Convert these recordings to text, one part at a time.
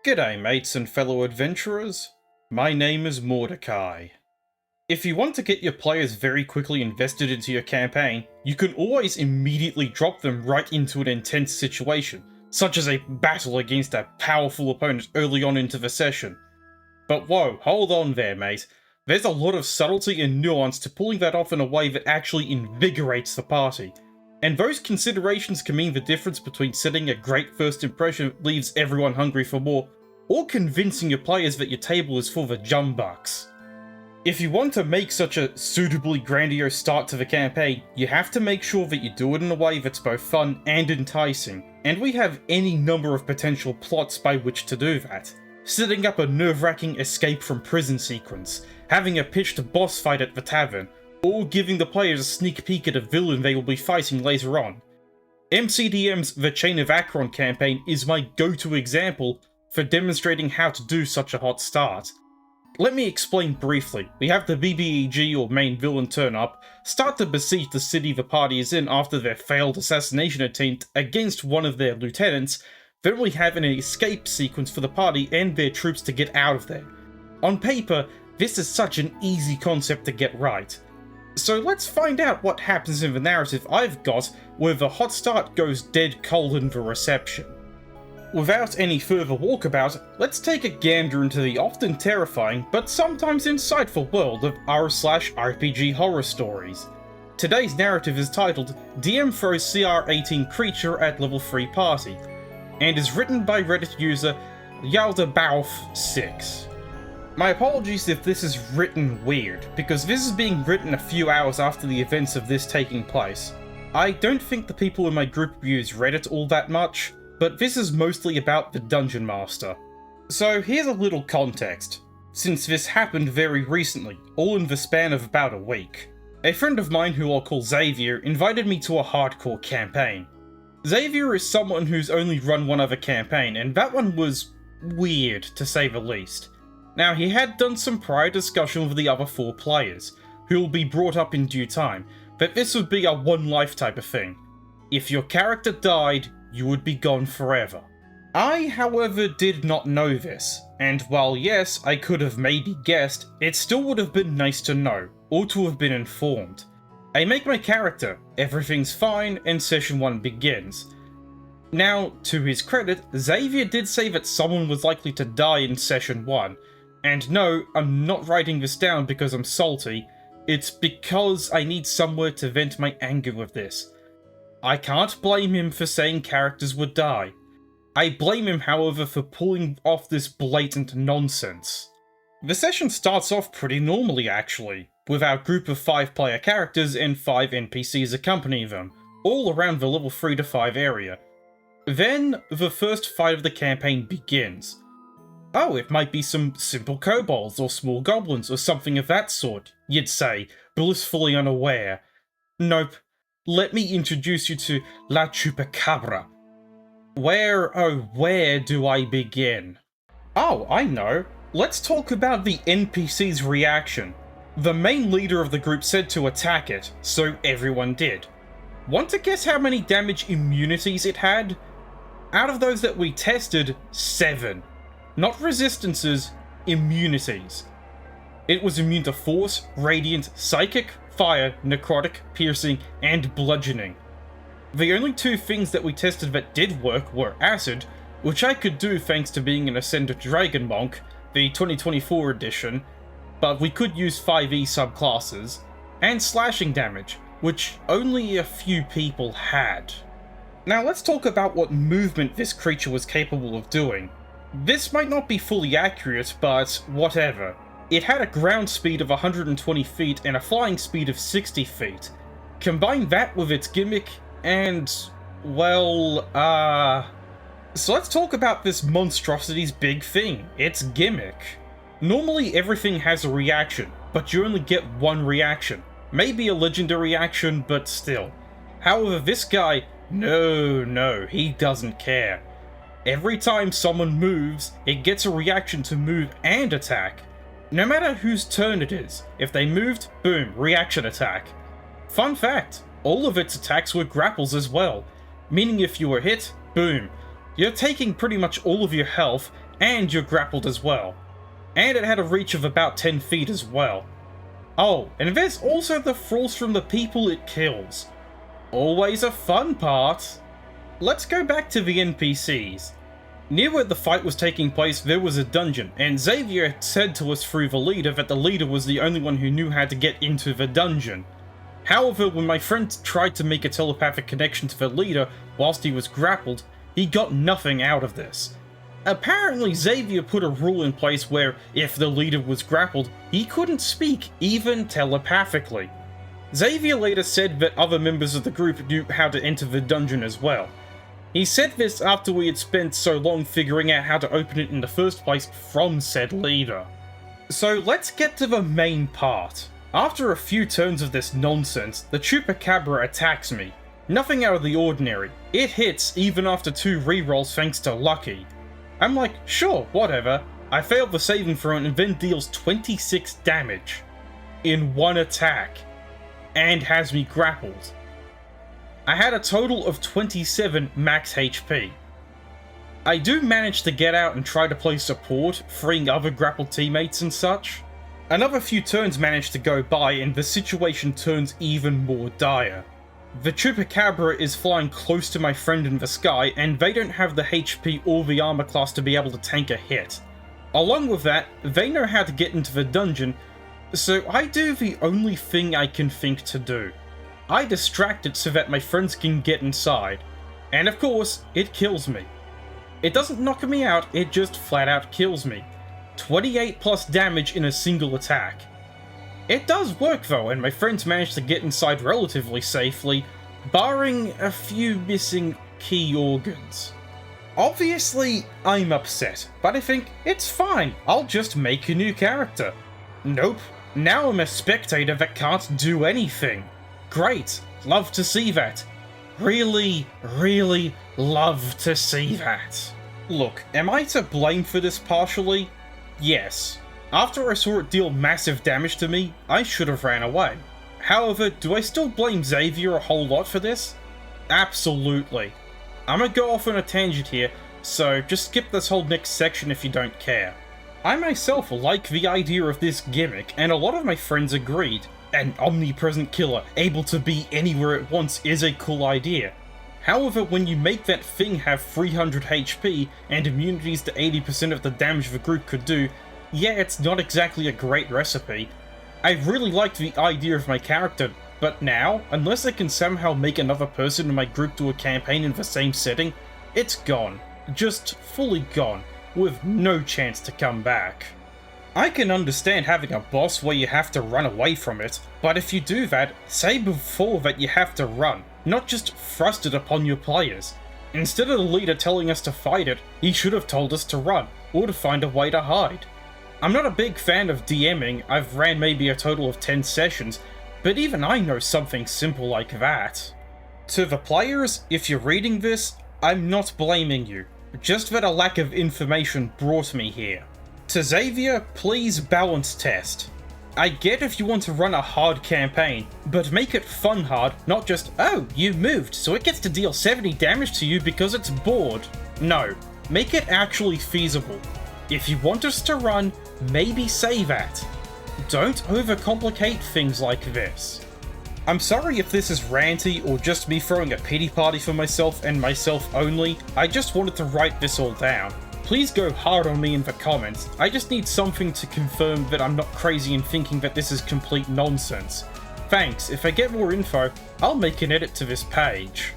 G'day mates and fellow adventurers, my name is Mordecai. If you want to get your players very quickly invested into your campaign, you can always immediately drop them right into an intense situation, such as a battle against a powerful opponent early on into the session. But whoa, hold on there mate, there's a lot of subtlety and nuance to pulling that off in a way that actually invigorates the party. And those considerations can mean the difference between setting a great first impression that leaves everyone hungry for more, or convincing your players that your table is full of jumbucks. If you want to make such a suitably grandiose start to the campaign, you have to make sure that you do it in a way that's both fun and enticing, and we have any number of potential plots by which to do that. Setting up a nerve-wracking escape from prison sequence, having a pitched boss fight at the tavern, or giving the players a sneak peek at a villain they will be fighting later on. MCDM's The Chain of Akron campaign is my go-to example for demonstrating how to do such a hot start. Let me explain briefly. We have the BBEG or main villain turn up, start to besiege the city the party is in after their failed assassination attempt against one of their lieutenants, then we have an escape sequence for the party and their troops to get out of there. On paper, this is such an easy concept to get right. So let's find out what happens in the narrative I've got where the hot start goes dead cold in the reception. Without any further walkabout, let's take a gander into the often terrifying but sometimes insightful world of r/RPG horror stories. Today's narrative is titled DM throws CR18 creature at level 3 party, and is written by Reddit user Yaldabauf6. My apologies if this is written weird, because this is being written a few hours after the events of this taking place. I don't think the people in my group use Reddit all that much, but this is mostly about the Dungeon Master. So here's a little context, since this happened very recently, all in the span of about a week. A friend of mine who I'll call Xavier invited me to a hardcore campaign. Xavier is someone who's only run one other campaign, and that one was weird to say the least. Now, he had done some prior discussion with the other 4 players, who will be brought up in due time, but this would be a one life type of thing. If your character died, you would be gone forever. I, however, did not know this, and while yes, I could have maybe guessed, it still would have been nice to know, or to have been informed. I make my character, everything's fine, and session 1 begins. Now, to his credit, Xavier did say that someone was likely to die in session 1, and no, I'm not writing this down because I'm salty, it's because I need somewhere to vent my anger with this. I can't blame him for saying characters would die. I blame him, however, for pulling off this blatant nonsense. The session starts off pretty normally actually, with our group of 5 player characters and 5 NPCs accompanying them, all around the level 3 to 5 area. Then, the first fight of the campaign begins. Oh, it might be some simple kobolds or small goblins or something of that sort, you'd say, blissfully unaware. Nope. Let me introduce you to La Chupacabra. Where do I begin? Oh, I know. Let's talk about the NPC's reaction. The main leader of the group said to attack it, so everyone did. Want to guess how many damage immunities it had? Out of those that we tested, 7. Not resistances, immunities. It was immune to force, radiant, psychic, fire, necrotic, piercing, and bludgeoning. The only 2 things that we tested that did work were acid, which I could do thanks to being an Ascended Dragon Monk, the 2024 edition, but we could use 5e subclasses, and slashing damage, which only a few people had. Now let's talk about what movement this creature was capable of doing. This might not be fully accurate, but whatever. It had a ground speed of 120 feet and a flying speed of 60 feet. Combine that with its gimmick, and, well, So let's talk about this monstrosity's big thing, its gimmick. Normally everything has a reaction, but you only get one reaction. Maybe a legendary action, but still. However, this guy, no, he doesn't care. Every time someone moves, it gets a reaction to move and attack. No matter whose turn it is, if they moved, boom, reaction attack. Fun fact, all of its attacks were grapples as well, meaning if you were hit, boom, you're taking pretty much all of your health and you're grappled as well. And it had a reach of about 10 feet as well. Oh, and there's also the thralls from the people it kills. Always a fun part. Let's go back to the NPCs. Near where the fight was taking place, there was a dungeon, and Xavier said to us through the leader that the leader was the only one who knew how to get into the dungeon. However, when my friend tried to make a telepathic connection to the leader whilst he was grappled, he got nothing out of this. Apparently, Xavier put a rule in place where, if the leader was grappled, he couldn't speak, even telepathically. Xavier later said that other members of the group knew how to enter the dungeon as well. He said this after we had spent so long figuring out how to open it in the first place from said leader. So let's get to the main part. After a few turns of this nonsense, the Chupacabra attacks me. Nothing out of the ordinary. It hits even after 2 rerolls thanks to Lucky. I'm like, sure, whatever. I failed the saving throw and then deals 26 damage in one attack and has me grappled. I had a total of 27 max HP. I do manage to get out and try to play support, freeing other grappled teammates and such. Another few turns manage to go by and the situation turns even more dire. The Chupacabra is flying close to my friend in the sky and they don't have the HP or the armor class to be able to tank a hit. Along with that, they know how to get into the dungeon, so I do the only thing I can think to do. I distract it so that my friends can get inside, and of course, it kills me. It doesn't knock me out, it just flat out kills me. 28 plus damage in a single attack. It does work though, and my friends managed to get inside relatively safely, barring a few missing key organs. Obviously, I'm upset, but I think it's fine, I'll just make a new character. Nope, now I'm a spectator that can't do anything. Great, love to see that. Really, really love to see that. Look, am I to blame for this partially? Yes. After I saw it deal massive damage to me, I should have ran away. However, do I still blame Xavier a whole lot for this? Absolutely. I'm gonna go off on a tangent here, so just skip this whole next section if you don't care. I myself like the idea of this gimmick, and a lot of my friends agreed. An omnipresent killer able to be anywhere at once is a cool idea. However, when you make that thing have 300 HP and immunities to 80% of the damage the group could do, yeah, it's not exactly a great recipe. I really liked the idea of my character, but now, unless I can somehow make another person in my group do a campaign in the same setting, it's gone. Just fully gone, with no chance to come back. I can understand having a boss where you have to run away from it, but if you do that, say before that you have to run, not just thrust it upon your players. Instead of the leader telling us to fight it, he should have told us to run, or to find a way to hide. I'm not a big fan of DMing, I've ran maybe a total of 10 sessions, but even I know something simple like that. To the players, if you're reading this, I'm not blaming you, just that a lack of information brought me here. To Xavier, please balance test. I get if you want to run a hard campaign, but make it fun hard, not just, oh, you moved, so it gets to deal 70 damage to you because it's bored. No, make it actually feasible. If you want us to run, maybe say that. Don't overcomplicate things like this. I'm sorry if this is ranty or just me throwing a pity party for myself and myself only, I just wanted to write this all down. Please go hard on me in the comments, I just need something to confirm that I'm not crazy in thinking that this is complete nonsense. Thanks, if I get more info, I'll make an edit to this page.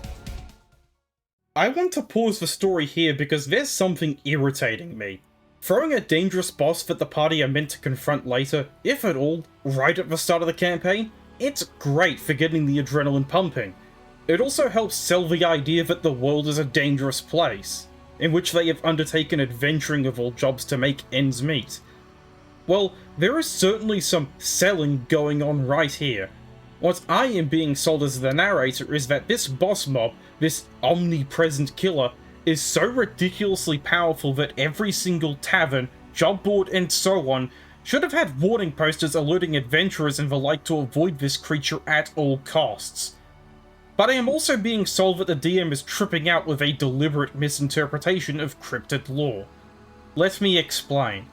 I want to pause the story here because there's something irritating me. Throwing a dangerous boss that the party are meant to confront later, if at all, right at the start of the campaign, it's great for getting the adrenaline pumping. It also helps sell the idea that the world is a dangerous place, in which they have undertaken adventuring of all jobs to make ends meet. Well, there is certainly some selling going on right here. What I am being sold as the narrator is that this boss mob, this omnipresent killer, is so ridiculously powerful that every single tavern, job board, and so on should have had warning posters alerting adventurers and the like to avoid this creature at all costs. But I am also being sold that the DM is tripping out with a deliberate misinterpretation of cryptid lore. Let me explain.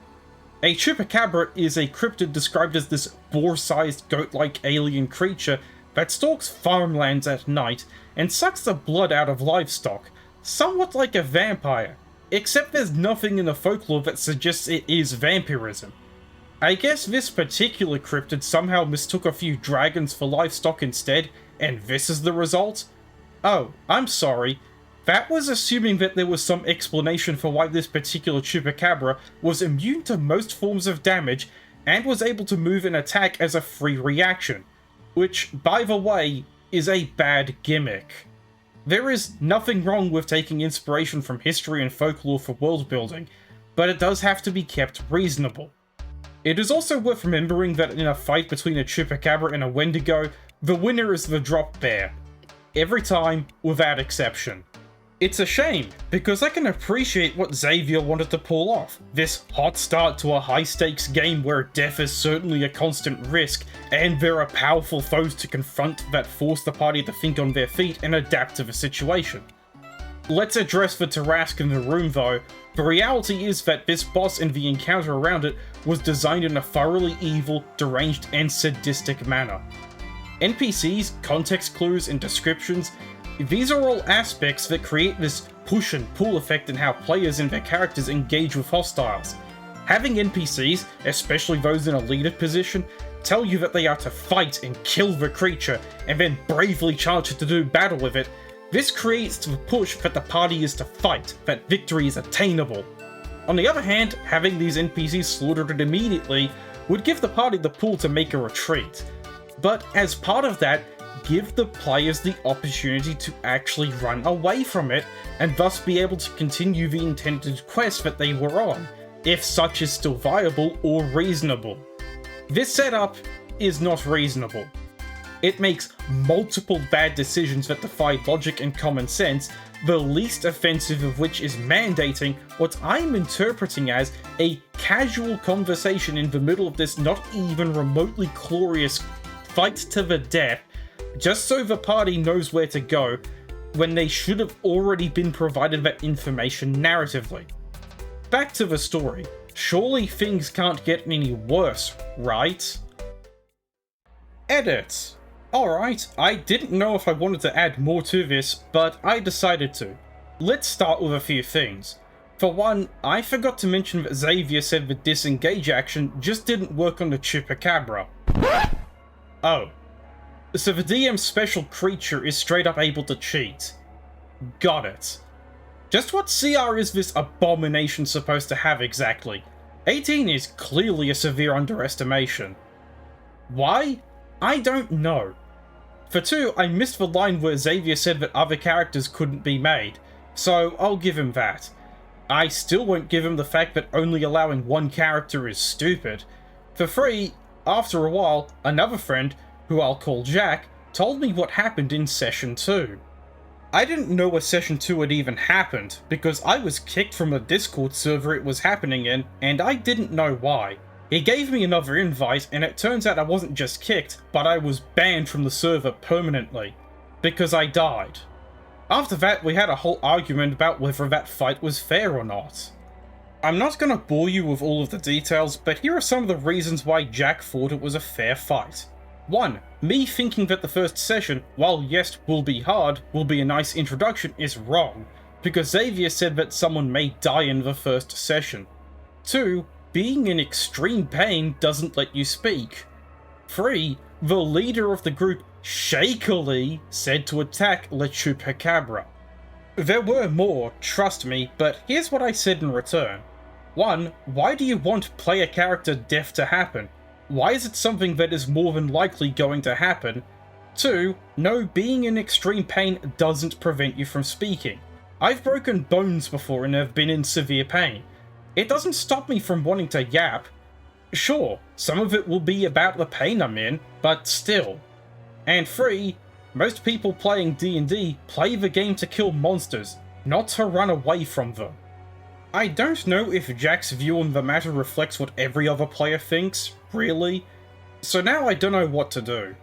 A chupacabra is a cryptid described as this boar-sized goat-like alien creature that stalks farmlands at night and sucks the blood out of livestock, somewhat like a vampire, except there's nothing in the folklore that suggests it is vampirism. I guess this particular cryptid somehow mistook a few dragons for livestock instead, and this is the result? Oh, I'm sorry. That was assuming that there was some explanation for why this particular chupacabra was immune to most forms of damage and was able to move and attack as a free reaction, which, by the way, is a bad gimmick. There is nothing wrong with taking inspiration from history and folklore for world building, but it does have to be kept reasonable. It is also worth remembering that in a fight between a chupacabra and a wendigo, the winner is the drop bear. Every time, without exception. It's a shame, because I can appreciate what Xavier wanted to pull off. This hot start to a high-stakes game where death is certainly a constant risk, and there are powerful foes to confront that force the party to think on their feet and adapt to the situation. Let's address the Tarrasque in the room though. The reality is that this boss and the encounter around it was designed in a thoroughly evil, deranged, and sadistic manner. NPCs, context clues, and descriptions, these are all aspects that create this push and pull effect in how players and their characters engage with hostiles. Having NPCs, especially those in a leader position, tell you that they are to fight and kill the creature, and then bravely charge it to do battle with it, this creates the push that the party is to fight, that victory is attainable. On the other hand, having these NPCs slaughtered immediately would give the party the pull to make a retreat. But as part of that, give the players the opportunity to actually run away from it, and thus be able to continue the intended quest that they were on, if such is still viable or reasonable. This setup is not reasonable. It makes multiple bad decisions that defy logic and common sense, the least offensive of which is mandating what I'm interpreting as a casual conversation in the middle of this not even remotely glorious fight to the death, just so the party knows where to go, when they should have already been provided that information narratively. Back to the story. Surely things can't get any worse, right? Edit. Alright, I didn't know if I wanted to add more to this, but I decided to. Let's start with a few things. For one, I forgot to mention that Xavier said the disengage action just didn't work on the chupacabra. Oh. So the DM's special creature is straight up able to cheat. Got it. Just what CR is this abomination supposed to have exactly? 18 is clearly a severe underestimation. Why? I don't know. For 2, I missed the line where Xavier said that other characters couldn't be made, so I'll give him that. I still won't give him the fact that only allowing one character is stupid. For 3, after a while, another friend, who I'll call Jack, told me what happened in Session 2. I didn't know a Session 2 had even happened, because I was kicked from the Discord server it was happening in, and I didn't know why. He gave me another invite, and it turns out I wasn't just kicked, but I was banned from the server permanently. Because I died. After that, we had a whole argument about whether that fight was fair or not. I'm not gonna bore you with all of the details, but here are some of the reasons why Jack thought it was a fair fight. 1. Me thinking that the first session, while yes will be hard, will be a nice introduction is wrong, because Xavier said that someone may die in the first session. 2. Being in extreme pain doesn't let you speak. 3. The leader of the group shakily said to attack Le Chupacabra. There were more, trust me, but here's what I said in return. 1. Why do you want player character death to happen? Why is it something that is more than likely going to happen? 2. No, being in extreme pain doesn't prevent you from speaking. I've broken bones before and have been in severe pain. It doesn't stop me from wanting to yap. Sure, some of it will be about the pain I'm in, but still. And 3. Most people playing D&D play the game to kill monsters, not to run away from them. I don't know if Jack's view on the matter reflects what every other player thinks, really, so now I don't know what to do.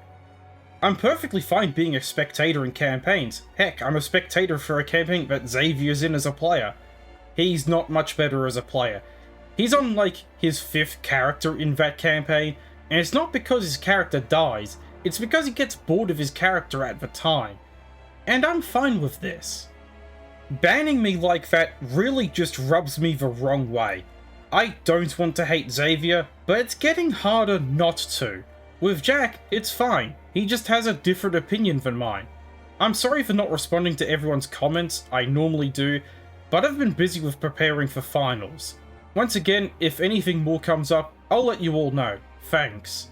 I'm perfectly fine being a spectator in campaigns. Heck, I'm a spectator for a campaign that Xavier's in as a player. he's not much better as a player. He's on like his 5th character in that campaign, and it's not because his character dies, it's because he gets bored of his character at the time. And I'm fine with this. Banning me like that really just rubs me the wrong way. I don't want to hate Xavier, but it's getting harder not to. With Jack, it's fine. He just has a different opinion than mine. I'm sorry for not responding to everyone's comments, I normally do, but I've been busy with preparing for finals. Once again, if anything more comes up, I'll let you all know. Thanks.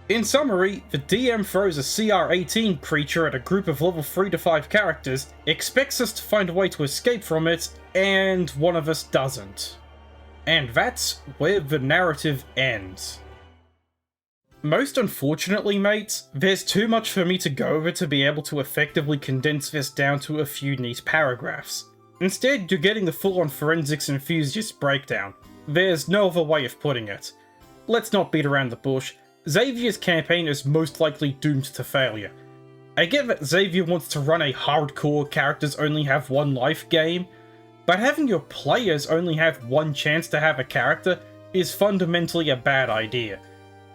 In summary, the DM throws a CR18 creature at a group of level 3 to 5 characters, expects us to find a way to escape from it, and one of us doesn't. And that's where the narrative ends. Most unfortunately, mates, there's too much for me to go over to be able to effectively condense this down to a few neat paragraphs. Instead, you're getting the full-on forensics enthusiast breakdown. There's no other way of putting it. Let's not beat around the bush. Xavier's campaign is most likely doomed to failure. I get that Xavier wants to run a hardcore characters only have one life game, but having your players only have one chance to have a character is fundamentally a bad idea.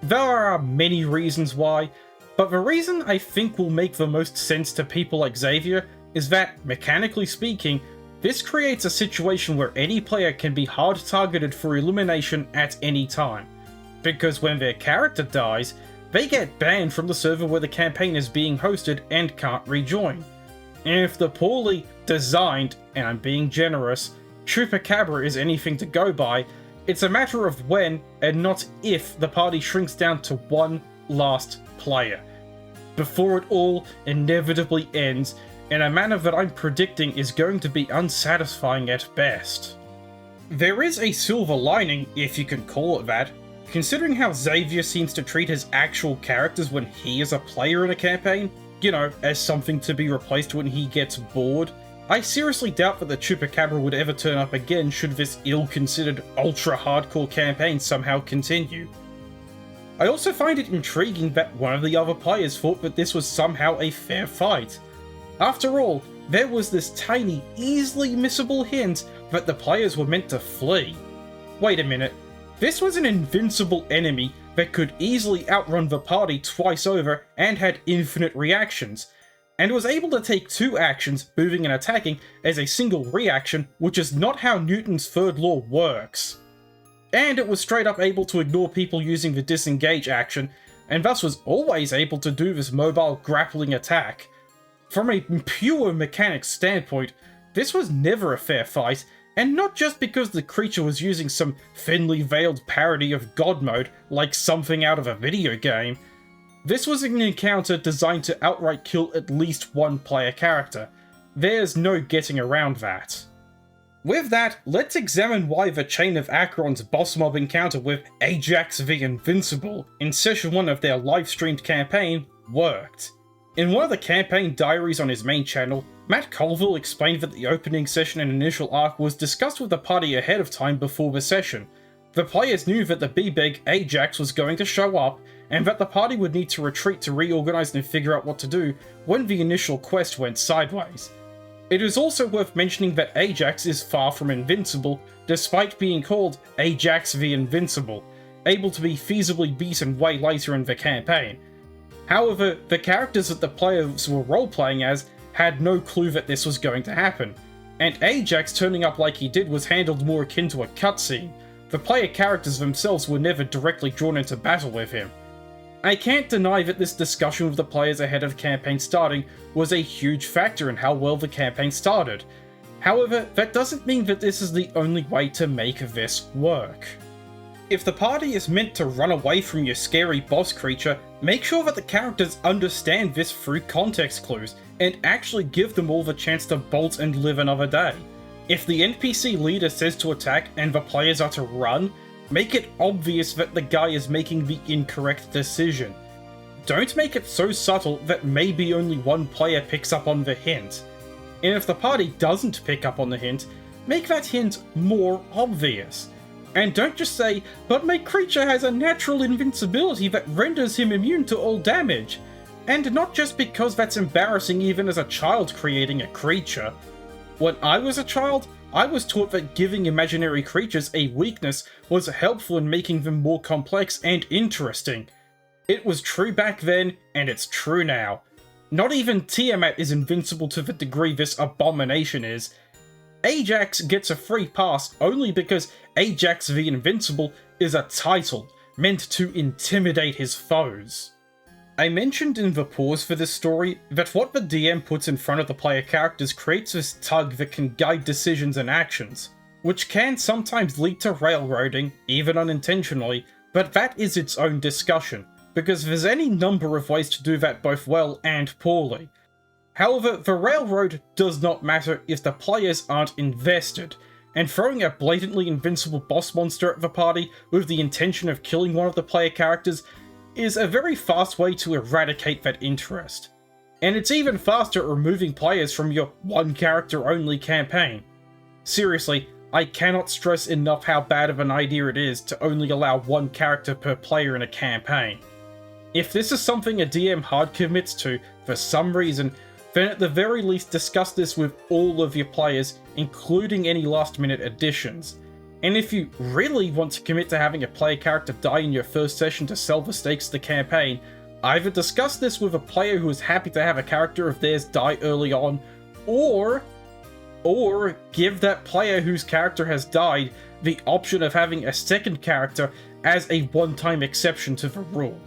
There are many reasons why, but the reason I think will make the most sense to people like Xavier is that, mechanically speaking, this creates a situation where any player can be hard targeted for elimination at any time. Because when their character dies, they get banned from the server where the campaign is being hosted and can't rejoin. And if the poorly designed, and I'm being generous, Chupacabra is anything to go by, it's a matter of when and not if the party shrinks down to one last player, before it all inevitably ends in a manner that I'm predicting is going to be unsatisfying at best. There is a silver lining, if you can call it that, considering how Xavier seems to treat his actual characters when he is a player in a campaign, you know, as something to be replaced when he gets bored. I seriously doubt that the Chupacabra would ever turn up again should this ill-considered ultra-hardcore campaign somehow continue. I also find it intriguing that one of the other players thought that this was somehow a fair fight. After all, there was this tiny, easily missable hint that the players were meant to flee. Wait a minute, this was an invincible enemy that could easily outrun the party twice over and had infinite reactions, and was able to take 2 actions, moving and attacking, as a single reaction, which is not how Newton's third law works. And it was straight up able to ignore people using the disengage action, and thus was always able to do this mobile grappling attack. From a pure mechanics standpoint, this was never a fair fight, and not just because the creature was using some thinly veiled parody of God mode like something out of a video game. This was an encounter designed to outright kill at least one player character. There's no getting around that. With that, let's examine why the Chain of Acheron's boss mob encounter with Ajax the Invincible in session 1 of their live-streamed campaign worked. In one of the campaign diaries on his main channel, Matt Colville explained that the opening session and initial arc was discussed with the party ahead of time before the session. The players knew that the B-Beg Ajax was going to show up, and that the party would need to retreat to reorganize and figure out what to do when the initial quest went sideways. It is also worth mentioning that Ajax is far from invincible, despite being called Ajax the Invincible, able to be feasibly beaten way later in the campaign. However, the characters that the players were role-playing as had no clue that this was going to happen, and Ajax turning up like he did was handled more akin to a cutscene. The player characters themselves were never directly drawn into battle with him. I can't deny that this discussion with the players ahead of campaign starting was a huge factor in how well the campaign started. However, that doesn't mean that this is the only way to make this work. If the party is meant to run away from your scary boss creature, make sure that the characters understand this through context clues, and actually give them all the chance to bolt and live another day. If the NPC leader says to attack and the players are to run, make it obvious that the guy is making the incorrect decision. Don't make it so subtle that maybe only one player picks up on the hint. And if the party doesn't pick up on the hint, make that hint more obvious. And don't just say, but my creature has a natural invincibility that renders him immune to all damage. And not just because that's embarrassing even as a child creating a creature. When I was a child, I was taught that giving imaginary creatures a weakness was helpful in making them more complex and interesting. It was true back then, and it's true now. Not even Tiamat is invincible to the degree this abomination is. Ajax gets a free pass only because Ajax the Invincible is a title meant to intimidate his foes. I mentioned in the pause for this story that what the DM puts in front of the player characters creates this tug that can guide decisions and actions, which can sometimes lead to railroading, even unintentionally, but that is its own discussion, because there's any number of ways to do that both well and poorly. However, the railroad does not matter if the players aren't invested, and throwing a blatantly invincible boss monster at the party with the intention of killing one of the player characters is a very fast way to eradicate that interest. And it's even faster at removing players from your one character only campaign. Seriously, I cannot stress enough how bad of an idea it is to only allow one character per player in a campaign. If this is something a DM hard commits to for some reason, then at the very least discuss this with all of your players, including any last minute additions. And if you really want to commit to having a player character die in your first session to sell the stakes of the campaign, either discuss this with a player who is happy to have a character of theirs die early on, or give that player whose character has died the option of having a second character as a one-time exception to the rule.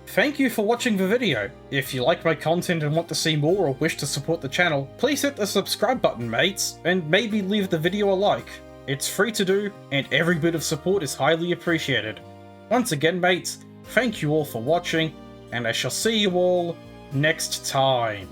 Thank you for watching the video. If you like my content and want to see more or wish to support the channel, please hit the subscribe button, mates, and maybe leave the video a like. It's free to do, and every bit of support is highly appreciated. Once again, mates, thank you all for watching, and I shall see you all next time.